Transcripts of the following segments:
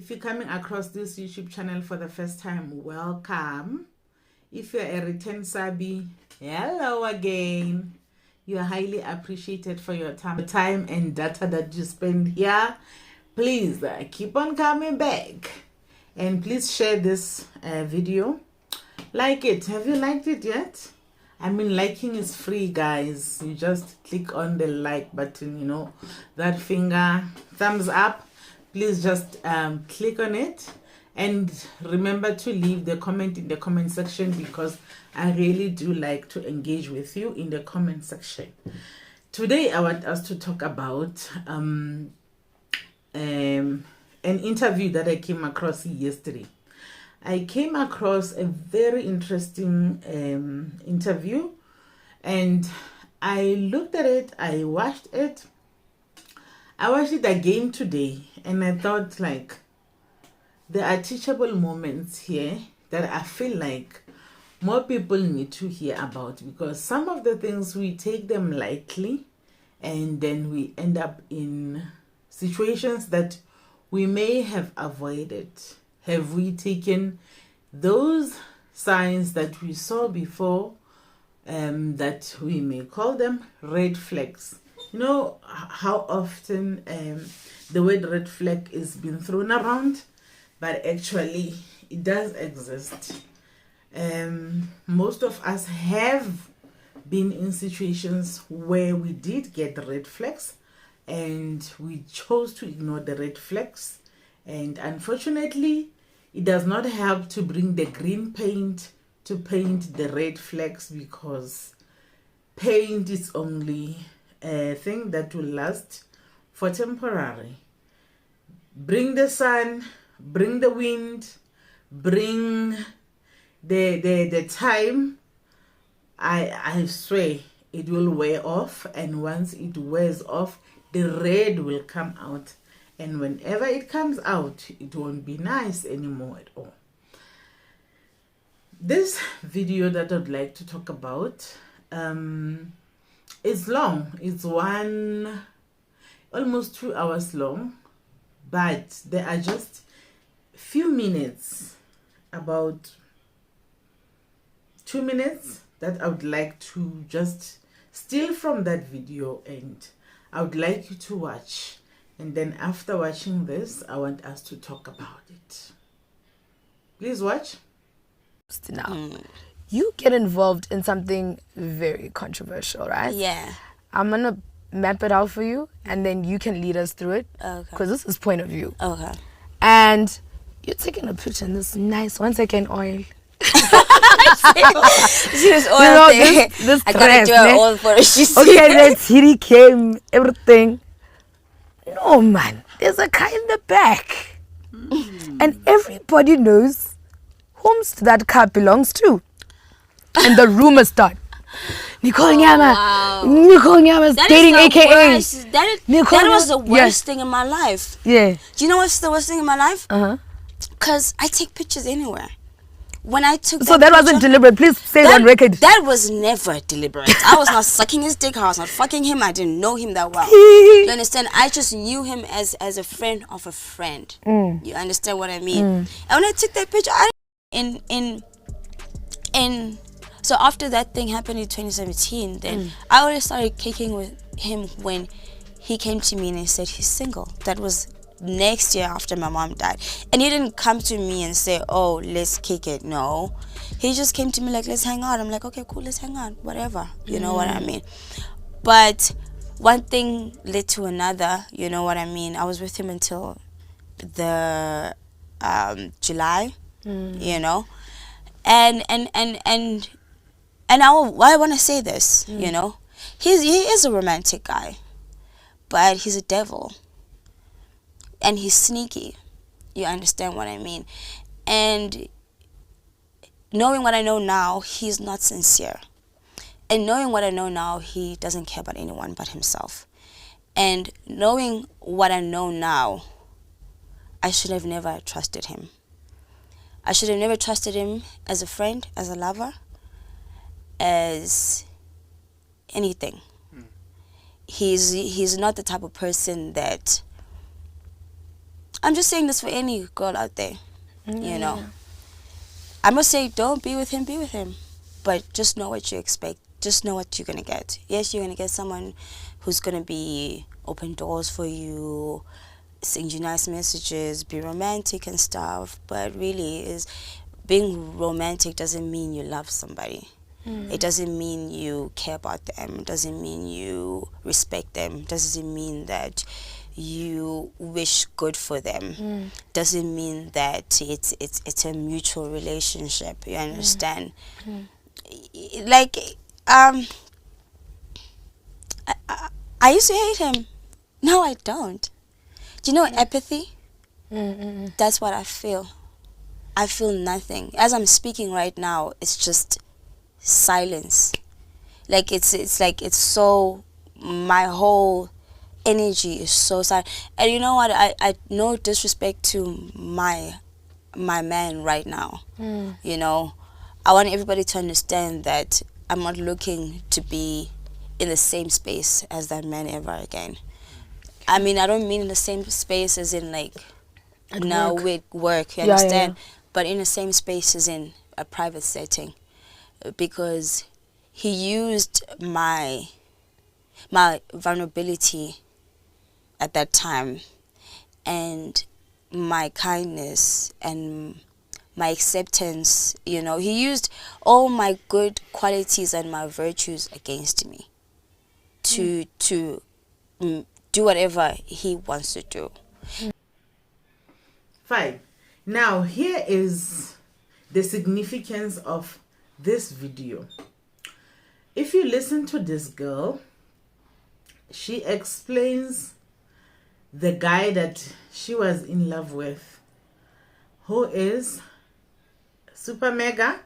If you're coming across this YouTube channel for the first time, welcome. If you're a return subby, hello again. You are highly appreciated for your time and data that you spend here. Please keep on coming back. And please share this video. Like it. Have you liked it yet? I mean, liking is free, guys. You just click on the like button, you know, that finger, thumbs up. Please just click on it. And remember to leave the comment in the comment section, because I really do like to engage with you in the comment section. Today, I want us to talk about an interview that I came across yesterday. I came across a very interesting interview, and I looked at it, I watched it again today, and I thought, like, there are teachable moments here that I feel like more people need to hear about, because some of the things we take them lightly, and then we end up in situations that we may have avoided. Have we taken those signs that we saw before, that we may call them red flags? You know how often the word red flag is being thrown around, but actually it does exist. Most of us have been in situations where we did get red flags, and we chose to ignore the red flags. And unfortunately, it does not help to bring the green paint to paint the red flags, because paint is only a thing that will last for temporary. Bring the sun, bring the wind, bring the time. I swear it will wear off, and once it wears off, the red will come out. And whenever it comes out, it won't be nice anymore at all. This video that I'd like to talk about is long. It's almost 2 hours long, but there are just few minutes, about 2 minutes, that I would like to just steal from that video, and I would like you to watch. And then after watching this, I want us to talk about it. Please watch. Now, you get involved in something very controversial, right? Yeah. I'm going to map it out for you, and then you can lead us through it. Okay. Because this is point of view. Okay. And you're taking a picture in this nice 1 second oil. She was all You know, there. this I gotta dress, do her ne? all for it. She's Okay, the titty came, everything. No, man, there's a car in the back. And everybody knows whom that car belongs to. And the rumors start. Nicole Nyaba. wow. Nicole Nyaba's That dating is the AKA. worst. That Nicole was the Nyaba- worst thing in my life. Yeah. Do you know what's the worst thing in my life? Uh-huh. Because I take pictures anywhere. When I took So that wasn't picture, deliberate. Please say it on record. That was never deliberate. I was not sucking his dick. I was not fucking him. I didn't know him that well. You understand? I just knew him as a friend of a friend. You understand what I mean? And when I took that picture, so after that thing happened in 2017, then I already started kicking with him when he came to me and he said he's single. That was next year after my mom died. And he didn't come to me and say, oh, let's kick it. No. He just came to me like, let's hang out. I'm like, okay, cool, let's hang out. Whatever. You know what I mean? But one thing led to another. You know what I mean? I was with him until the July, you know? And I want to say this, you know? He is a romantic guy, but he's a devil. And he's sneaky. You understand what I mean? And knowing what I know now, he's not sincere. And knowing what I know now, he doesn't care about anyone but himself. And knowing what I know now, I should have never trusted him. I should have never trusted him as a friend, as a lover, as anything. He's not the type of person that I'm just saying this for any girl out there, you know. I must say, don't be with him. But just know what you expect. Just know what you're going to get. Yes, you're going to get someone who's going to be open doors for you, send you nice messages, be romantic and stuff. But really, is being romantic doesn't mean you love somebody. It doesn't mean you care about them. It doesn't mean you respect them. It doesn't mean that you wish good for them. Doesn't mean that it's a mutual relationship. You understand? Like, I used to hate him. No, I don't. Do you know apathy? That's what I feel. I feel nothing. As I'm speaking right now, it's just silence. Like it's like it's so, my whole energy is so silent. And you know what? I no disrespect to my man right now. You know, I want everybody to understand that I'm not looking to be in the same space as that man ever again. I mean, I don't mean in the same space as in like now with work, you understand? But in the same space as in a private setting, because he used my vulnerability at that time and my kindness and my acceptance. You know, he used all my good qualities and my virtues against me to do whatever he wants to do. Fine. Now, here is the significance of this video. If you listen to this girl, she explains the guy that she was in love with, who is Super Mega,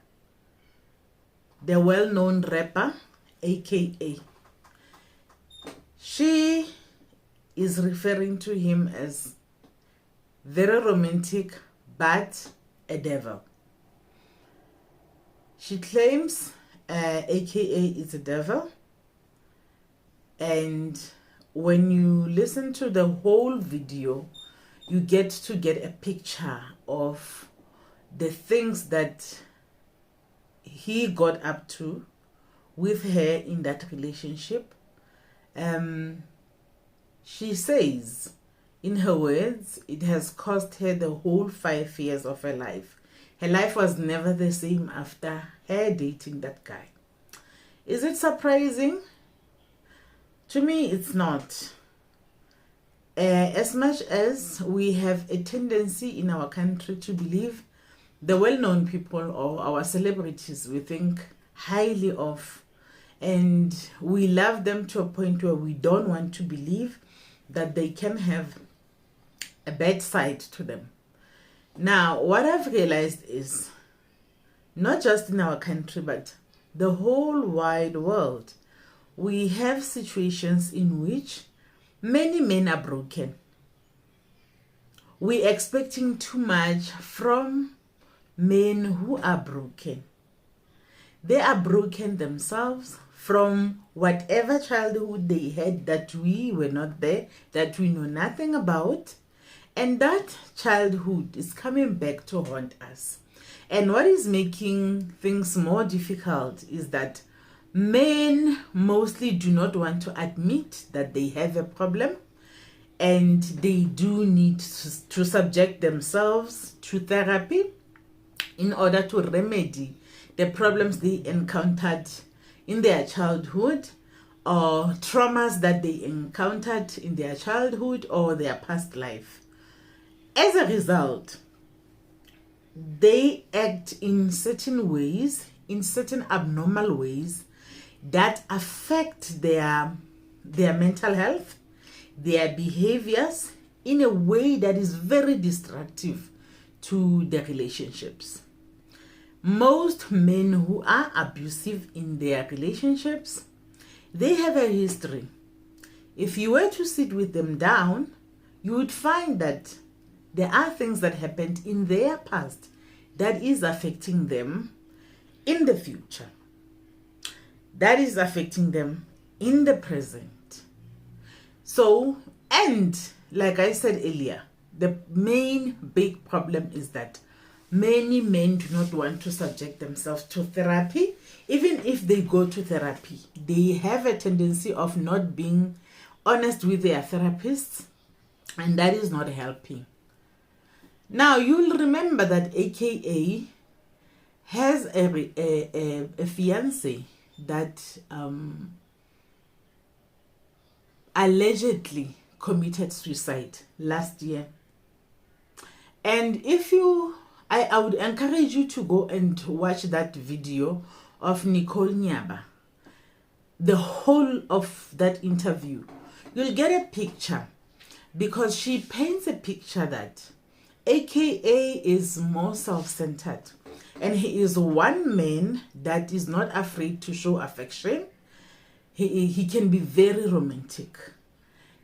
the well-known rapper, aka. She is referring to him as very romantic, but a devil. She claims aka is a devil, and when you listen to the whole video, you get to get a picture of the things that he got up to with her in that relationship. She says, in her words, it has cost her the whole 5 years of her life. Her life was never the same after her dating that guy. Is it surprising? To me, it's not. As much as we have a tendency in our country to believe the well-known people or our celebrities we think highly of, and we love them to a point where we don't want to believe that they can have a bad side to them. Now, what I've realized is, not just in our country, but the whole wide world, we have situations in which many men are broken. We're expecting too much from men who are broken. They are broken themselves from whatever childhood they had that we were not there, that we know nothing about. And that childhood is coming back to haunt us. And what is making things more difficult is that men mostly do not want to admit that they have a problem, and they do need to subject themselves to therapy in order to remedy the problems they encountered in their childhood, or traumas that they encountered in their childhood or their past life. As a result, they act in certain ways, in certain abnormal ways that affect their mental health, their behaviors in a way that is very destructive to the relationships. Most men who are abusive in their relationships, they have a history. If you were to sit with them down, you would find that there are things that happened in their past that is affecting them in the future, that is affecting them in the present. So, and like I said earlier, the main big problem is that many men do not want to subject themselves to therapy. Even if they go to therapy, they have a tendency of not being honest with their therapists, and that is not helping. Now, you'll remember that AKA has a fiancé that allegedly committed suicide last year. And if you, I would encourage you to go and watch that video of Nicole Nyaba. The whole of that interview, you'll get a picture, because she paints a picture that AKA is more self-centered, and he is one man that is not afraid to show affection. He can be very romantic.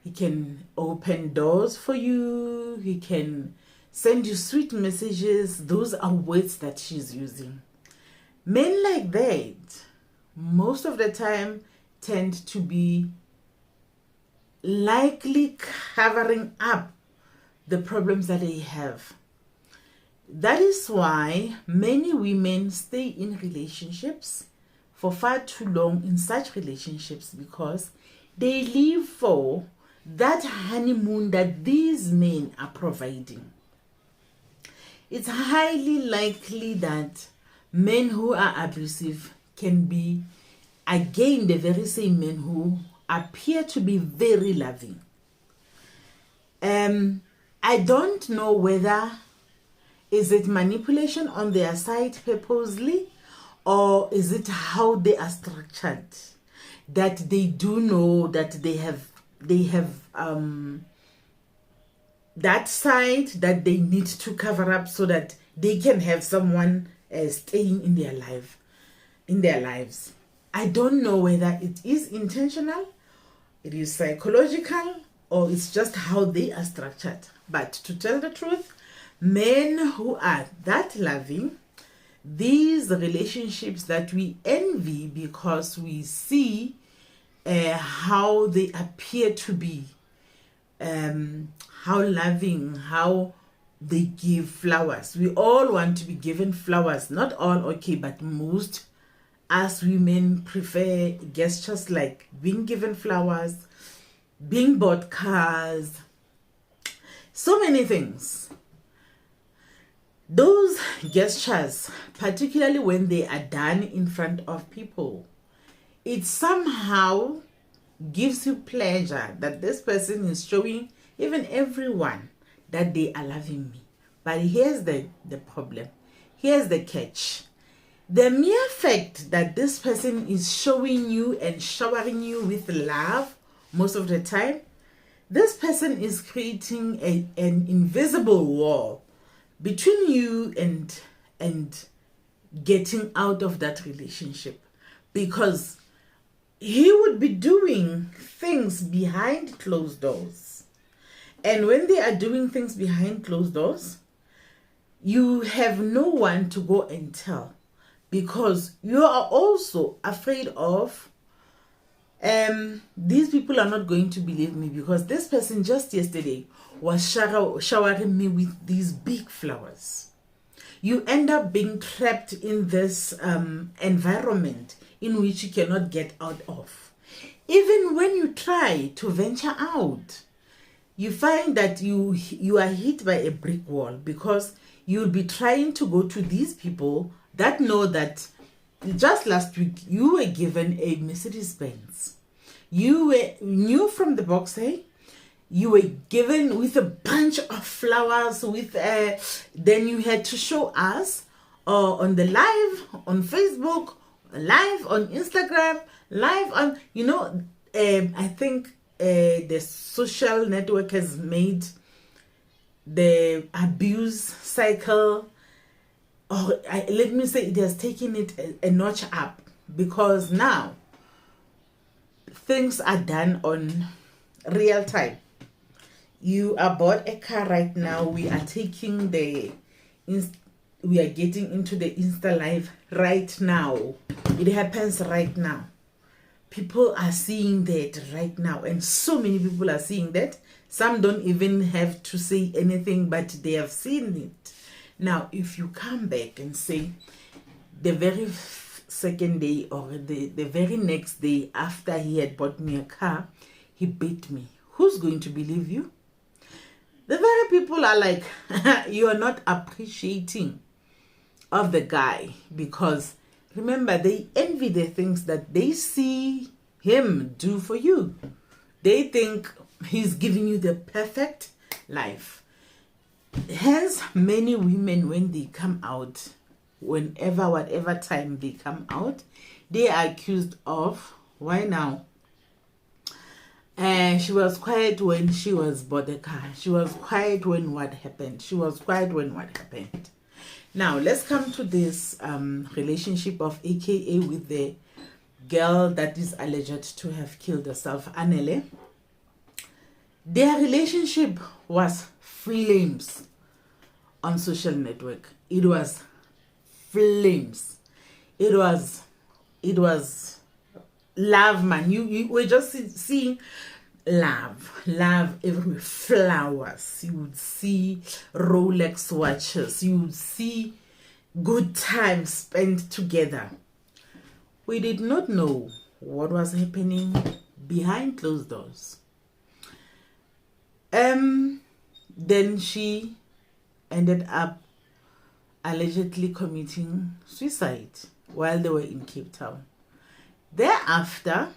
He can open doors for you. He can send you sweet messages. Those are words that she's using. Men like that, most of the time, tend to be likely covering up the problems that they have. That is why many women stay in relationships for far too long, in such relationships, because they live for that honeymoon that these men are providing. It's highly likely that men who are abusive can be, again, the very same men who appear to be very loving. I don't know whether is it manipulation on their side purposely, or is it how they are structured, that they do know that they have that side that they need to cover up so that they can have someone staying in their lives. I don't know whether it is intentional, it is psychological, or it's just how they are structured. But to tell the truth, men who are that loving, these relationships that we envy because we see how they appear to be, how loving, how they give flowers. We all want to be given flowers. Not all, okay, but most. As women prefer gestures like being given flowers, being bought cars, so many things. Those gestures, particularly when they are done in front of people, it somehow gives you pleasure that this person is showing even everyone that they are loving me. But here's the problem. Here's the catch. The mere fact that this person is showing you and showering you with love most of the time, this person is creating an invisible wall between you and getting out of that relationship, because he would be doing things behind closed doors. And when they are doing things behind closed doors, you have no one to go and tell, because you are also afraid of these people are not going to believe me, because this person just yesterday was showering me with these big flowers. You end up being trapped in this environment in which you cannot get out of. Even when you try to venture out, you find that you are hit by a brick wall, because you'll be trying to go to these people that know that just last week you were given a Mercedes-Benz. You knew from the box, hey? You were given with a bunch of flowers, with then you had to show us on the live on Facebook, live on Instagram, live on, I think the social network has made the abuse cycle, or let me say, it has taken it a notch up, because now things are done on real time. You are bought a car right now. We are taking we are getting into the Insta live right now. It happens right now. people are seeing that right now, and so many people are seeing that. Some don't even have to say anything, but they have seen it. Now, if you come back and say the very second day or the very next day after he had bought me a car, he beat me, who's going to believe you? The very people are like, you are not appreciating of the guy, because remember, they envy the things that they see him do for you. They think he's giving you the perfect life. Hence, many women, when they come out, whatever time they come out, they are accused of, why now? She was quiet when she was bought the car. She was quiet when what happened. She was quiet when what happened. Now, let's come to this relationship of AKA with the girl that is alleged to have killed herself, Anele. Their relationship was flames on social network. It was flames. It was love, man. You were just seeing love everywhere. Flowers. You would see Rolex watches. You would see good time spent together. We did not know what was happening behind closed doors. Then she ended up allegedly committing suicide while they were in Cape Town. Thereafter,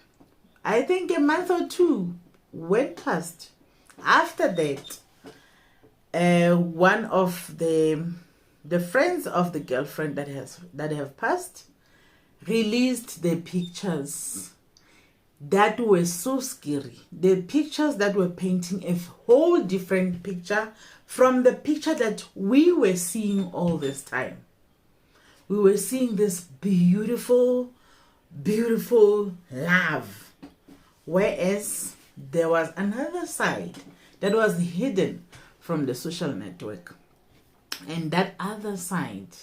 I think a month or two went past. After that, one of the friends of the girlfriend that have passed released the pictures that were so scary. The pictures that were painting a whole different picture from the picture that we were seeing all this time. We were seeing this beautiful love, whereas there was another side that was hidden from the social network, and that other side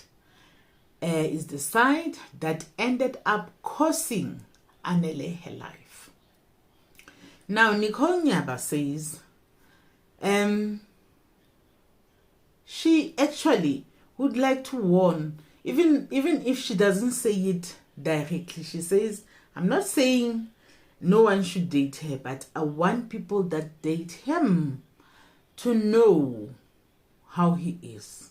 is the side that ended up costing Anele her life. Now, Nicole Nyaba says she actually would like to warn, even if she doesn't say it directly. She says, I'm not saying no one should date her, but I want people that date him to know how he is.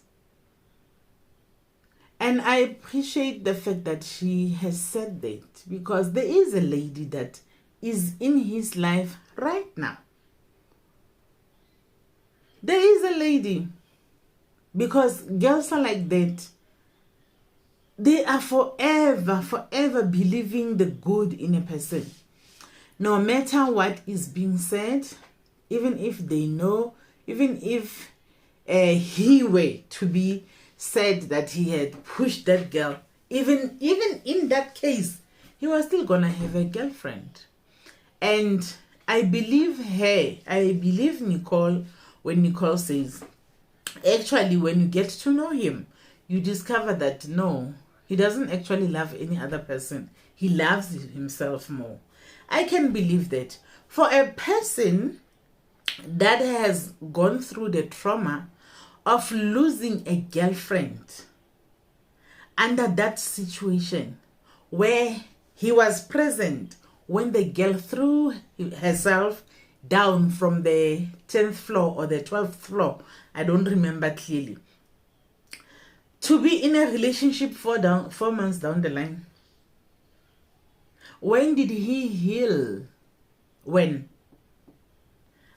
And I appreciate the fact that she has said that, because there is a lady that is in his life right now. There is a lady, because girls are like that. They are forever believing the good in a person. No matter what is being said, even if they know, even if he were to be said that he had pushed that girl, even in that case, he was still gonna have a girlfriend. And I believe Nicole when Nicole says, actually, when you get to know him, you discover that no, he doesn't actually love any other person. He loves himself more. I can believe that. For a person that has gone through the trauma of losing a girlfriend under that situation, where he was present when the girl threw herself down from the 10th floor or the 12th floor, I don't remember clearly, to be in a relationship 4 months down the line. When did he heal? When?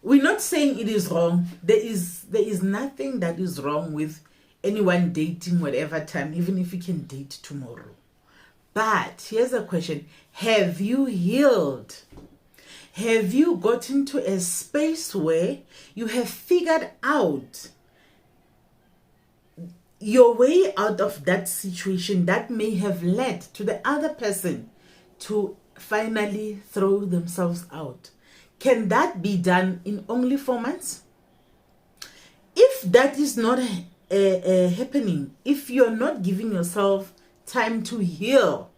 We're not saying it is wrong. There is nothing that is wrong with anyone dating whatever time, even if you can date tomorrow. But here's a question. Have you healed? Have you gotten to a space where you have figured out your way out of that situation that may have led to the other person to finally throw themselves out? Can that be done in only 4 months? If that is not happening, if you're not giving yourself time to heal,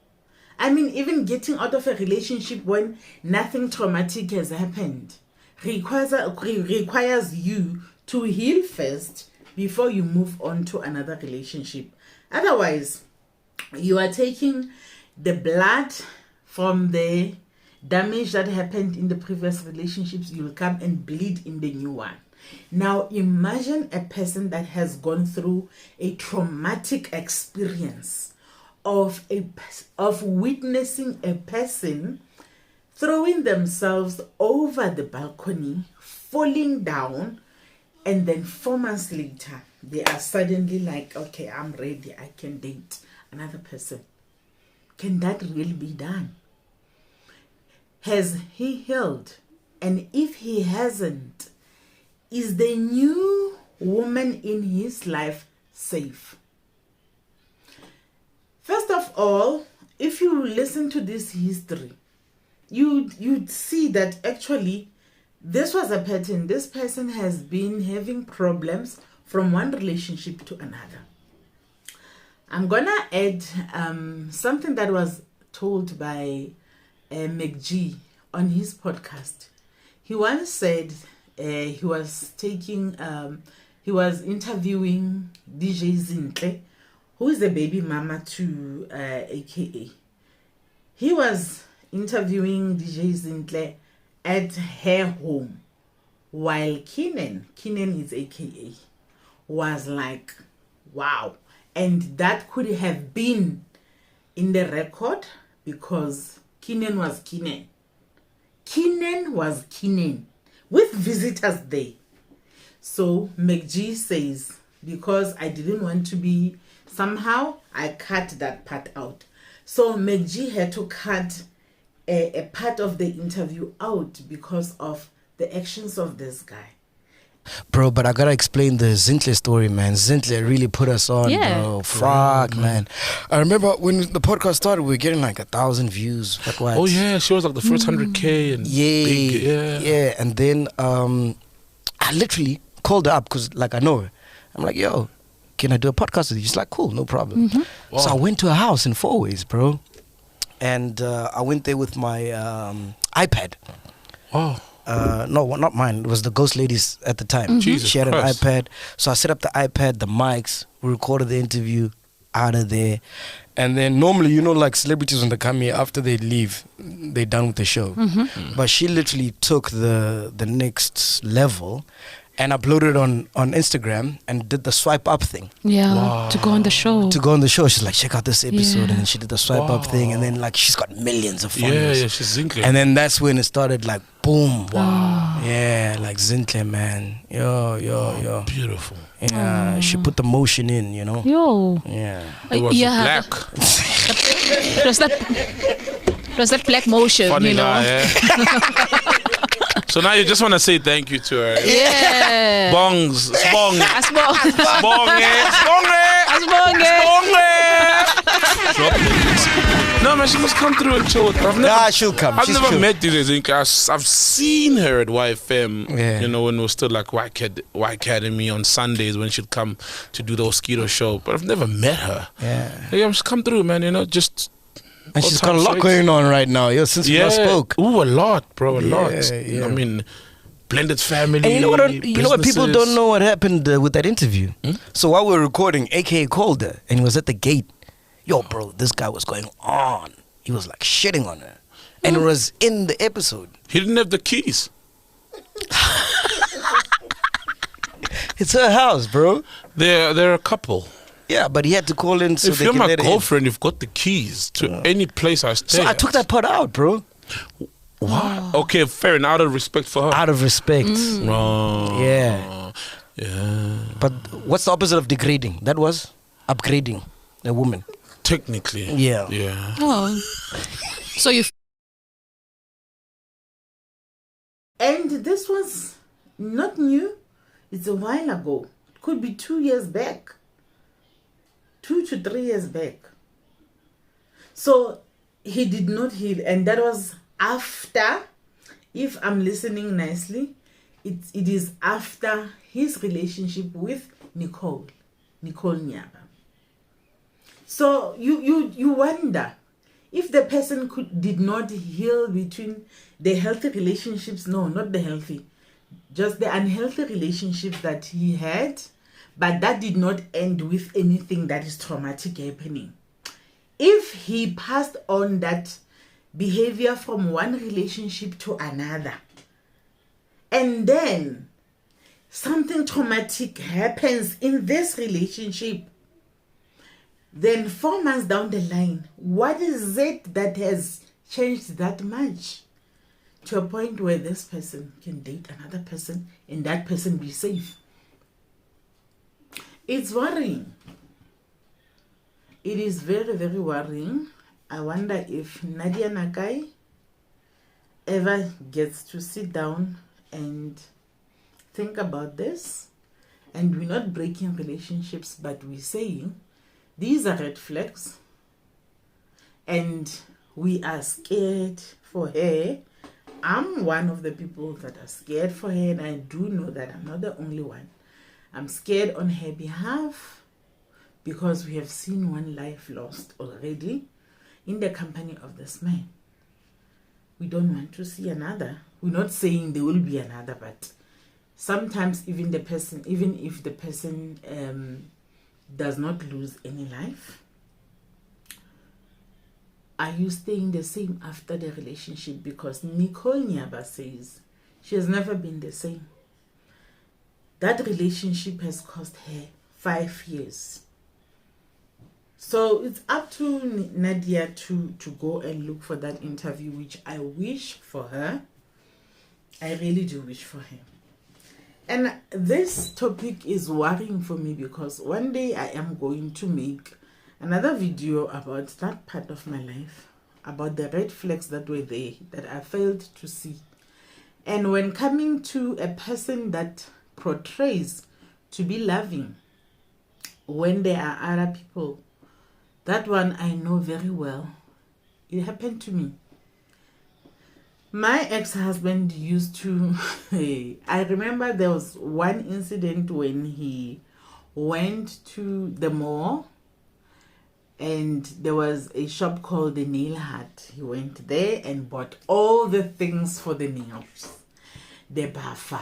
I mean, even getting out of a relationship when nothing traumatic has happened requires you to heal first before you move on to another relationship. Otherwise, you are taking the blood from the damage that happened in the previous relationships. You'll come and bleed in the new one. Now imagine a person that has gone through a traumatic experience of witnessing a person throwing themselves over the balcony, falling down, and then 4 months later they are suddenly like, okay, I'm ready, I can date another person. Can that really be done? Has he healed? And if he hasn't, is the new woman in his life safe? First of all, if you listen to this history, you'd see that actually this was a pattern. This person has been having problems from one relationship to another. I'm gonna add something that was told by McG on his podcast. He once said he was interviewing DJ Sinclair, who is the baby mama to AKA. He was interviewing DJ Sinclair at her home, while Keenan is AKA, was like, wow. And that could have been in the record because Keenan was Keenan. Keenan was Keenan with visitors there. So McG says, because I didn't want to be somehow, I cut that part out. So McG had to cut a part of the interview out because of the actions of this guy. Bro, but I gotta explain the Sinclair story, man. Sinclair really put us on, bro. Fuck, man. I remember when the podcast started, we were getting like 1,000 views. Like what? Oh yeah, she was like the first 100K and big, yeah. And then I literally called her up because like I know her. I'm like, yo, can I do a podcast with you? She's like, cool, no problem. Wow. So I went to her house in Four Ways, bro. And I went there with my iPad. Oh. No, not mine. It was the ghost ladies at the time. Jesus She had Christ. an iPad. So I set up the iPad, the mics. We recorded the interview out of there. And then normally, you know, like celebrities when they come here, after they leave, they're done with the show. But she literally took the next level and uploaded it on Instagram and did the swipe up thing. Yeah, to go on the show. To go on the show, she's like, check out this episode. Yeah. And then she did the swipe up thing. And then like, she's got millions of followers. Yeah, she's Sinclair. And then that's when it started like, boom. Wow. Yeah, like Sinclair, man. Yo. Beautiful. Yeah, she put the motion in, you know. Yo. Yeah. It was Yeah. black. It was that black motion, Funny you know. guy, yeah. So now you just want to say thank you to her. Yeah. Bongs. Spong. Asbong. No man, she must come through and chill with her. Nah, she'll come. I've She's never chill. met DJ Sinclair. I've seen her at YFM, Yeah. you know, when we were still like Y Academy on Sundays when she'd come to do the Mosquito show. But I've never met her. Yeah, just come through, man, you know, just... And she's got a all-time lot sweets. going on right now, yo, since we last spoke. Ooh, a lot, bro, a lot. Yeah. I mean, blended family. And you know what? You know what? People businesses. don't know what happened with that interview. So while we were recording, AKA called her and he was at the gate. Yo, bro, this guy was going on. He was like shitting on her, and it was in the episode. He didn't have the keys. It's her house, bro. They're a couple. Yeah, but he had to call in so If they you're can my let her in. girlfriend, you've got the keys to any place I stay. So I at. took that part out, bro. What? Okay, fair enough. Out of respect for her. Out of respect. Oh, Yeah. Yeah. But what's the opposite of degrading? That was upgrading a woman. Technically. Yeah. Yeah. Oh. So you And this was not new. It's a while ago. It could be 2 years back. 2 to 3 years back. So he did not heal. And that was after, if I'm listening nicely, it is after his relationship with Nicole Nyaba. So you wonder, If the person did not heal between the healthy relationships, no, not the healthy, just the unhealthy relationships that he had, but that did not end with anything that is traumatic happening. If he passed on that behavior from one relationship to another, and then something traumatic happens in this relationship, then 4 months down the line, what is it that has changed that much to a point where this person can date another person and that person be safe? It's worrying. It is very, very worrying. I wonder if Nadia Nakai ever gets to sit down and think about this. And we're not breaking relationships, but we're saying these are red flags. And we are scared for her. I'm one of the people that are scared for her, and I do know that I'm not the only one. I'm scared on her behalf because we have seen one life lost already in the company of this man. We don't want to see another. We're not saying there will be another, but sometimes even if the person does not lose any life, are you staying the same after the relationship? Because Nicole Nyaba says she has never been the same. That relationship has cost her 5 years. So it's up to Nadia to go and look for that interview, which I wish for her. I really do wish for her. And this topic is worrying for me because one day I am going to make another video about that part of my life, about the red flags that were there that I failed to see. And when coming to a person that portrays to be loving when there are other people, that one I know very well. It happened to me. My ex-husband used to I remember there was one incident when he went to the mall and there was a shop called the Nail Hut. He went there and bought all the things for the nails, the buffer,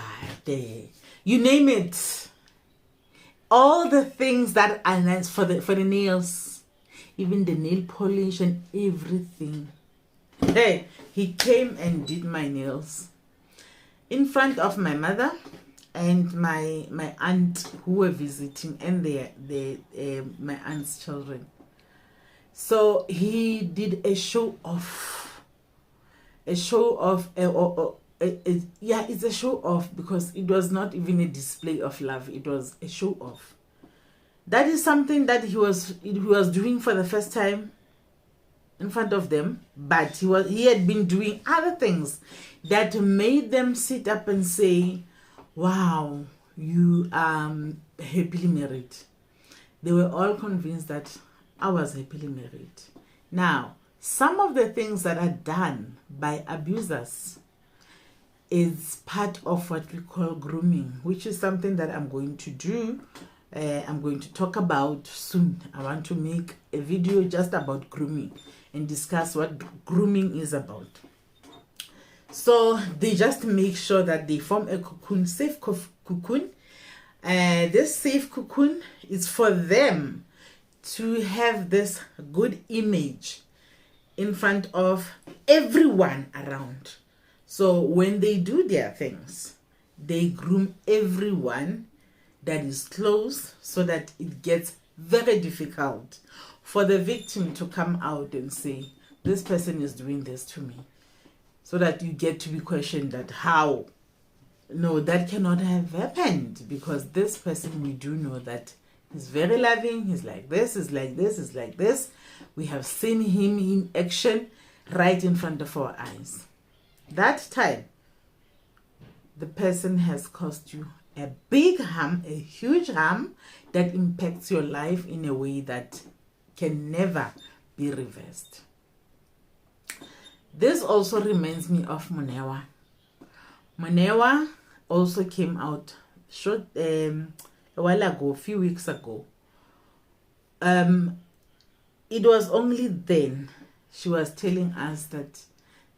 you name it, all the things that are nice for the nails, even the nail polish and everything. Hey, he came and did my nails in front of my mother and my aunt who were visiting, and my aunt's children. So he did a show off. It's a show off because it was not even a display of love. It was a show off. That is something that he was doing for the first time in front of them, but he had been doing other things that made them sit up and say, wow, you are happily married. They were all convinced that I was happily married. Now, some of the things that are done by abusers is part of what we call grooming, which is something that I'm going to do. I'm going to talk about soon. I want to make a video just about grooming and discuss what grooming is about. So they just make sure that they form a cocoon, safe cocoon. This safe cocoon is for them to have this good image in front of everyone around. So when they do their things, they groom everyone that is close so that it gets very difficult for the victim to come out and say, this person is doing this to me. So that you get to be questioned that how? No, that cannot have happened because this person, we do know that he's very loving. He's like this, he's like this, he's like this. We have seen him in action right in front of our eyes. That time, the person has caused you a big harm, a huge harm that impacts your life in a way that can never be reversed. This also reminds me of Monewa. Monewa also came out a while ago, a few weeks ago. It was only then she was telling us that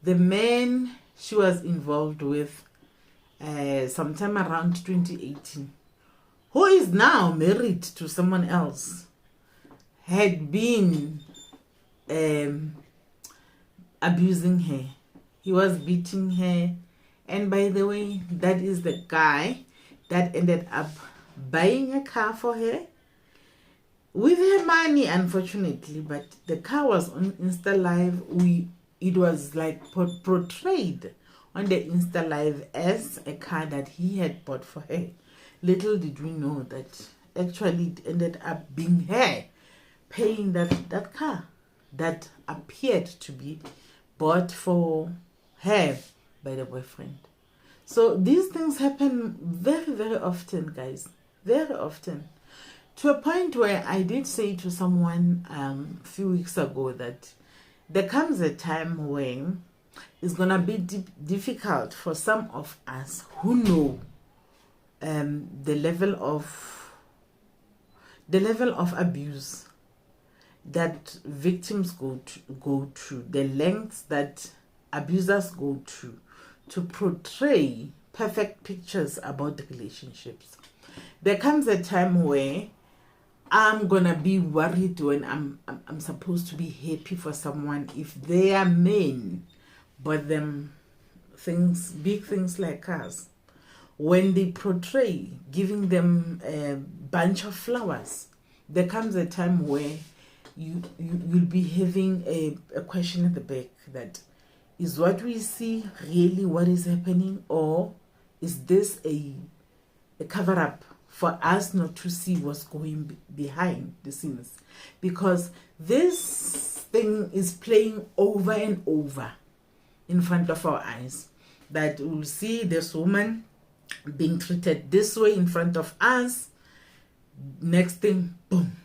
the man she was involved with sometime around 2018, who is now married to someone else, had been abusing her. He was beating her. And by the way, that is the guy that ended up buying a car for her with her money, unfortunately. But the car was on Insta Live. It was like portrayed on the Insta Live as a car that he had bought for her. Little did we know that actually it ended up being her paying that car that appeared to be bought for her by the boyfriend. So these things happen very, very often, guys. Very often. To a point where I did say to someone a few weeks ago that there comes a time when it's going to be difficult for some of us who know the level of abuse that victims go through, the lengths that abusers go through to portray perfect pictures about the relationships. There comes a time where I'm gonna be worried when I'm supposed to be happy for someone if they are men, but them things, big things like cars. When they portray giving them a bunch of flowers, there comes a time where you'll be having a question at the back that, is what we see really what is happening, or is this a cover-up for us not to see what's going behind the scenes? Because this thing is playing over and over in front of our eyes, that we'll see this woman being treated this way in front of us. Next thing, boom,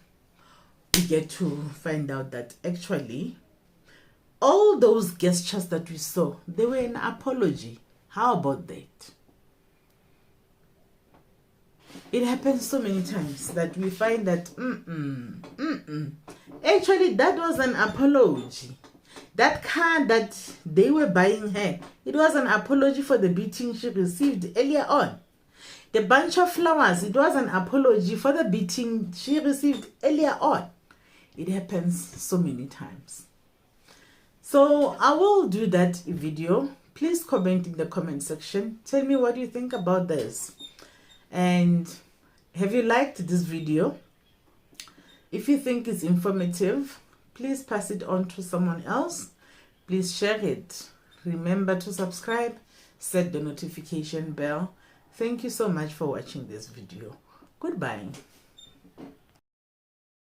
we get to find out that actually all those gestures that we saw, they were an apology. How about that? It happens so many times that we find that actually that was an apology. That car that they were buying her, it was an apology for the beating she received earlier on. The bunch of flowers, it was an apology for the beating she received earlier on. It happens so many times. So I will do that video. Please comment in the comment section. Tell me what you think about this. And have you liked this video? If you think it's informative, please pass it on to someone else. Please share it. Remember to subscribe, set the notification bell. Thank you so much for watching this video. Goodbye.